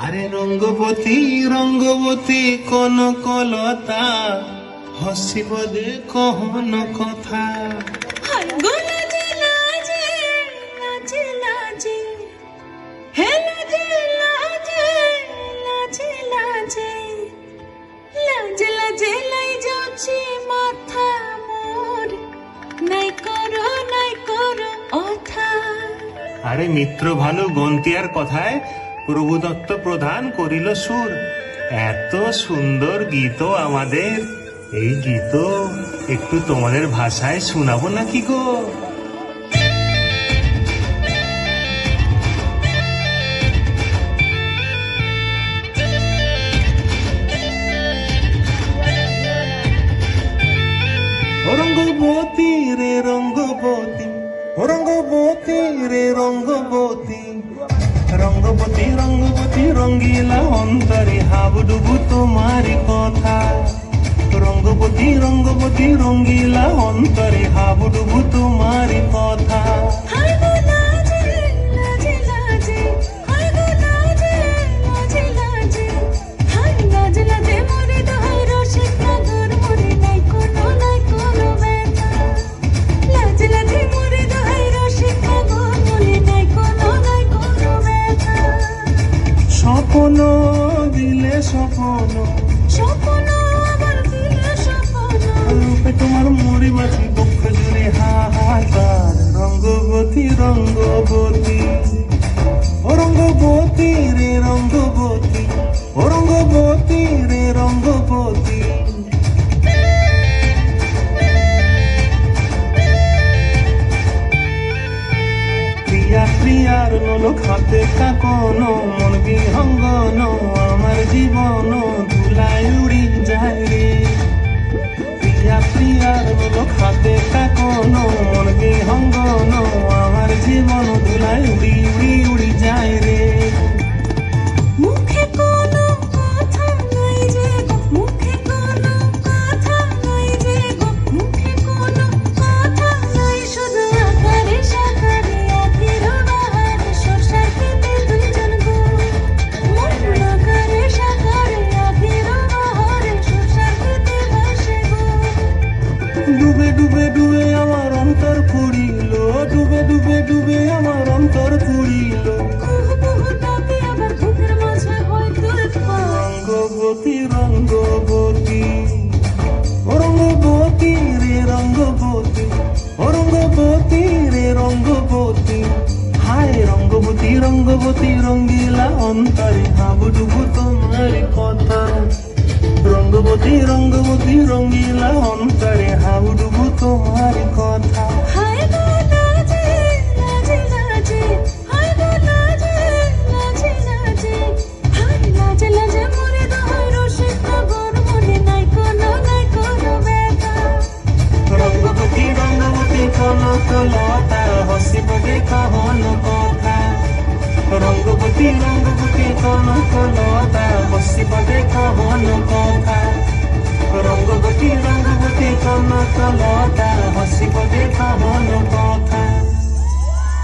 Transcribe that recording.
আরে রঙ্গবতী রঙ্গবতী কনকলতা হসিব দে কহন কথা। হায় গো লাজে লাজে লাজে লাজে, হে লাজে লাজে লাজে লাজে, লাজে লাজে লাই যাচ্ছে মাথা মোর, নাই করো অথা। আরে মিত্র ভানু গন্তিয়ার কথায় প্রভুদত্ত প্রধান করিল সুর। এত সুন্দর গীত আমাদের, এই গীত একটু তোমাদের ভাষায় শোনাবো নাকি গো? রঙ্গবতী রে রঙ্গবতী, রঙ্গবতী রে রঙ্গবতী, রঙ্গবতী রঙ্গবতী রঙ্গিলা অন্তরে হাবুডুবু তোমার কথা। রঙ্গবতী রঙ্গবতী রঙ্গিলা অন্তরে হাবুডুবু তোমার কথা। হায় গো লাজে লাজে লাজে, হায় গো লাজে লাজে লাজে, হায় লাজে লাজে মরে দোহাই রসিক নগর মরে, নাই কোনো ব্যথা। লাজে লাজে মরে দোহাই রসিক নগর মরে, নাই কোনো ব্যথা। স্বপ্ন দিলে স্বপ্ন, স্বপ্ন আবার দিলে স্বপ্ন, রূপে তোমার মুড়ি মাছি বক্ষ জুড়ে হাহাকার। রঙ্গবতী রঙ্গবতী, ও রঙ্গবতী রে রঙ্গবতী, ও রঙ্গবতী রে রঙ্গবতী। প্রিয়া প্রিয়ার নোলক হাতে কাকন, মন বিহঙ্গন আমার জীবন ধুলায় উড়ি যায় রে। প্রিয়া প্রিয়ার নোলক হাতে কাকন, মন বিহঙ্গন আমার জীবন ধুলায় উড়ি উড়ি উড়ি যায় রে। মুখে কোনো কথা নাই যে গো, মুখে কোনো কথা নাই যে গো, মুখে কোনো কথা নাই, শুধু আকারে সাকারে আখির বাহারে সরষার খেতে দুইজন গো। মন আকারে সাকারে আখির বাহারে সরষার খেতে ভাসে গো। ডুবে ডুবে ডুবে আমার অন্তর পুরিল, ডুবে ডুবে ডুবে আমার অন্তর পুরিল। কুহু কুহু ডাকে আবার বুকের মাঝে হয় তুলপাত। রঙ্গবতী রঙ্গবতী, ও রঙ্গবতী রে রঙ্গবতী, ও রঙ্গবতী রে রঙ্গবতী। হায় রঙ্গবতী রঙ্গবতী রঙ্গিলা অন্তরে হাবুডুবু তোমার কথা। রঙ্গবতী রঙ্গবতী রঙ্গিলা অন্তরে হাবুডুবু তোমার কথা। হায় গো লাজে লাজে লাজে, হায় গো লাজে লাজে লাজে, হায় লাজে লাজে মরে দোহাই রসিক নগর মনে, নাই কোনো ব্যথা। রঙ্গবতী রঙ্গবতী কনকলতা হসিব দে কহন কথা। রঙ্গবতী রঙ্গবতী কনকলতা হসিব দে কহন কথা। রঙ্গবতী রঙ্গবতী কনকলতা হসিব দে কহন কথা।